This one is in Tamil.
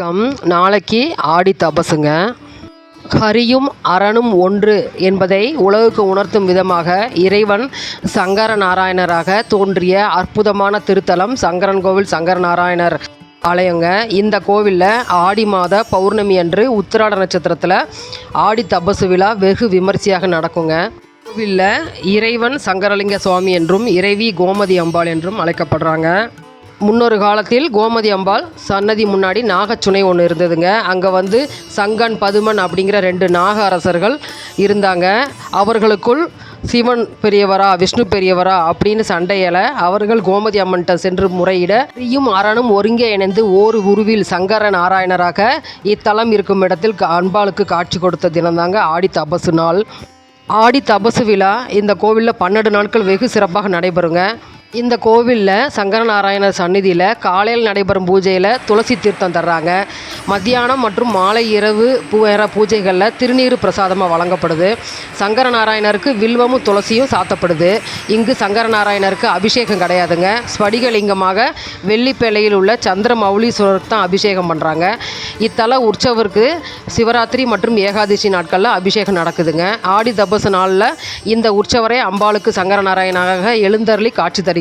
வணக்கம். நாளைக்கு ஆடி தபசுங்க. ஹரியும் அரணும் ஒன்று என்பதை உலகுக்கு உணர்த்தும் விதமாக இறைவன் சங்கர நாராயணராக தோன்றிய அற்புதமான திருத்தலம் சங்கரன் கோவில் சங்கர நாராயணர் ஆலயங்க. இந்த கோவிலில் ஆடி மாத பௌர்ணமி அன்று உத்திராட நட்சத்திரத்தில் ஆடி தபசு விழா வெகு விமர்சையாக நடக்குங்க. கோவிலில் இறைவன் சங்கரலிங்க சுவாமி என்றும் இறைவி கோமதி அம்பாள் என்றும் அழைக்கப்படுறாங்க. முன்னொரு காலத்தில் கோமதி அம்பாள் சன்னதி முன்னாடி நாகச்சுனை ஒன்று இருந்ததுங்க. அங்கே சங்கன் பதுமன் அப்படிங்கிற 2 நாக அரசர்கள் இருந்தாங்க. அவர்களுக்குள் சிவன் பெரியவரா விஷ்ணு பெரியவரா அப்படின்னு சண்டையில அவர்கள் கோமதி அம்மன்கிட்ட சென்று முறையிட ஹரியும் அரணும் ஒருங்கே இணைந்து ஓர் உருவில் சங்கர நாராயணராக இத்தலம் இருக்கும் இடத்தில் அம்பாளுக்கு காட்சி கொடுத்த தினம்தாங்க ஆடி தபசு நாள். ஆடி தபசு விழா இந்த கோவிலில் 12 நாட்கள் வெகு சிறப்பாக நடைபெறுங்க. இந்த கோவிலில் சங்கரநாராயணர் சந்நிதியில் காலையில் நடைபெறும் பூஜையில் துளசி தீர்த்தம் தர்றாங்க. மத்தியானம் மற்றும் மாலை இரவு பூஜைகளில் திருநீர் பிரசாதமாக வழங்கப்படுது. சங்கரநாராயணருக்கு வில்வமும் துளசியும் சாத்தப்படுது. இங்கு சங்கரநாராயணருக்கு அபிஷேகம் கிடையாதுங்க. ஸ்படிகலிங்கமாக வெள்ளிப்பேலையில் உள்ள சந்திர மௌலீஸ்வரருக்கு தான் அபிஷேகம் பண்ணுறாங்க. இத்தல உற்சவருக்கு சிவராத்திரி மற்றும் ஏகாதசி நாட்களில் அபிஷேகம் நடக்குதுங்க. ஆடி தபசு நாளில் இந்த உற்சவரை அம்பாளுக்கு சங்கரநாராயணராக எழுந்தருளி காட்சி தருகிறார்.